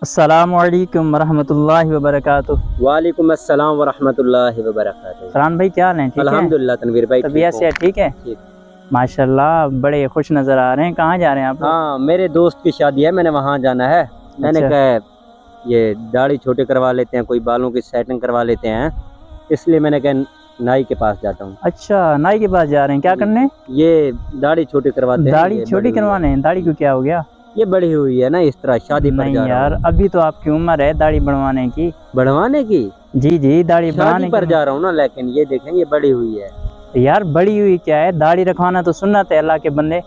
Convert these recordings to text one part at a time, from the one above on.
السلام علیکم ورحمۃ اللہ وبرکاتہ۔ وعلیکم السلام ورحمۃ اللہ وبرکاتہ۔ فرحان بھائی کیا حال ہیں؟ ٹھیک ہے الحمدللہ تنویر بھائی، طبیعت سے ٹھیک ہے؟ ماشاءاللہ بڑے خوش نظر آ رہے ہیں۔ کہاں جا رہے ہیں آپ؟ ہاں میرے دوست کی شادی ہے، میں نے وہاں جانا ہے۔ میں نے کہا یہ داڑھی چھوٹے کروا لیتے ہیں، کوئی بالوں کی سیٹنگ کروا لیتے ہیں، اس لیے میں نے کہا نائی کے پاس جاتا ہوں۔ اچھا نائی کے پاس جا رہے ہیں، کیا کرنے؟ یہ داڑھی چھوٹی کرواتے ہیں۔ داڑھی چھوٹی کروانے ہیں؟ داڑھی کو کیا ہو گیا؟ یہ بڑی ہوئی ہے نا، اس طرح شادی پر جا رہا یار ہوں۔ ابھی تو آپ کی عمر ہے داڑھی بڑھوانے کی۔ بڑھوانے کی؟ جی داڑھی بڑھوانے شادی پر جا رہا ہوں نا، لیکن یہ دیکھیں یہ بڑی ہوئی ہے۔ یار بڑی ہوئی کیا ہے، داڑھی رکھوانا تو سنت ہے اللہ کے بندے۔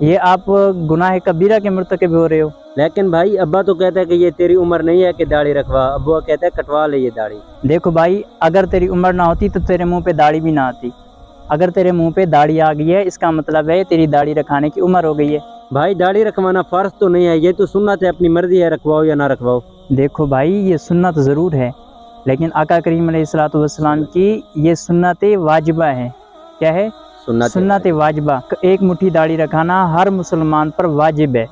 یہ آپ گناہ کبیرہ کے مرتکب ہو رہے ہو۔ لیکن بھائی ابا تو کہتا ہے کہ یہ تیری عمر نہیں ہے کہ داڑھی رکھوا، ابا کہتا ہے کٹوا لے یہ داڑھی۔ دیکھو بھائی اگر تیری عمر نہ ہوتی تو تیرے منہ پہ داڑھی بھی نہ آتی۔ اگر تیرے منہ پہ داڑھی آ گئی ہے اس کا مطلب ہے تیری داڑھی رکھانے کی عمر ہو گئی ہے۔ بھائی داڑھی رکھوانا فرض تو نہیں ہے، یہ تو سنت ہے، اپنی مرضی ہے رکھواؤ یا نہ رکھواؤ۔ دیکھو بھائی یہ سنت ضرور ہے، لیکن آقا کریم علیہ الصلوۃ والسلام کی یہ سنت واجبہ ہے۔ کیا ہے؟ سنت واجبہ۔ ایک مٹھی داڑھی رکھانا ہر مسلمان پر واجب ہے،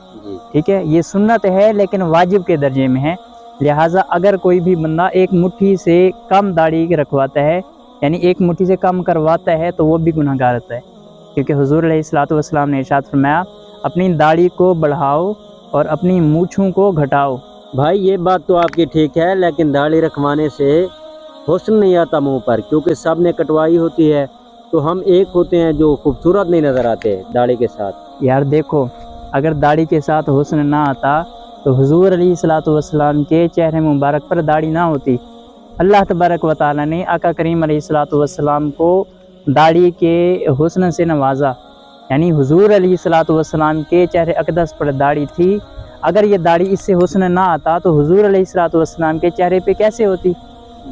ٹھیک ہے؟ یہ سنت ہے لیکن واجب کے درجے میں ہے، لہٰذا اگر کوئی بھی بندہ ایک مٹھی سے کم داڑھی رکھواتا ہے، یعنی ایک مٹھی سے کم کرواتا ہے، تو وہ بھی گناہ گار ہوتا ہے، کیونکہ حضور علیہ الصلوۃ والسلام نے ارشاد فرمایا اپنی داڑھی کو بڑھاؤ اور اپنی مونچھوں کو گھٹاؤ۔ بھائی یہ بات تو آپ کی ٹھیک ہے، لیکن داڑھی رکھوانے سے حسن نہیں آتا منہ پر، کیونکہ سب نے کٹوائی ہوتی ہے، تو ہم ایک ہوتے ہیں جو خوبصورت نہیں نظر آتے داڑھی کے ساتھ۔ یار دیکھو اگر داڑھی کے ساتھ حسن نہ آتا تو حضور علیہ الصلوۃ والسلام کے چہرے مبارک پر داڑھی نہ ہوتی۔ اللہ تبارک و تعالیٰ نے آقا کریم علیہ الصلوۃ والسلام کو داڑھی کے حسن سے نوازا، یعنی حضور علیہ الصلوۃ والسلام کے چہرے اقدس پر داڑھی تھی۔ اگر یہ داڑھی اس سے حسن نہ آتا تو حضور علیہ الصلوۃ والسلام کے چہرے پہ کیسے ہوتی؟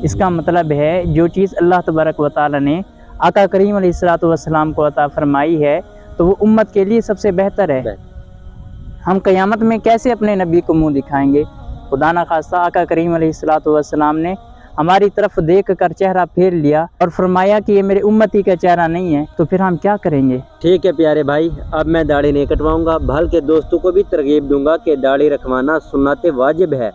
اس کا مطلب ہے جو چیز اللہ تبارک و تعالیٰ نے آقا کریم علیہ الصلوۃ والسلام کو عطا فرمائی ہے تو وہ امت کے لیے سب سے بہتر ہے۔ ہم قیامت میں کیسے اپنے نبی کو منہ دکھائیں گے؟ خدا نخواستہ آقا کریم علیہ الصلوۃ والسلام نے ہماری طرف دیکھ کر چہرہ پھیر لیا اور فرمایا کہ یہ میرے امتی کا چہرہ نہیں ہے، تو پھر ہم کیا کریں گے؟ ٹھیک ہے پیارے بھائی، اب میں داڑھی نہیں کٹواؤں گا، بلکہ دوستوں کو بھی ترغیب دوں گا کہ داڑھی رکھوانا سنت واجب ہے،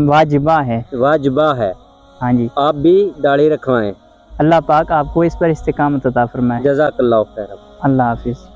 واجبہ ہے۔ واجبہ ہے۔ ہاں جی، آپ بھی داڑھی رکھوائیں۔ اللہ پاک آپ کو اس پر استقامت عطا فرمائے۔ جزاک اللہ خیر۔ اللہ حافظ۔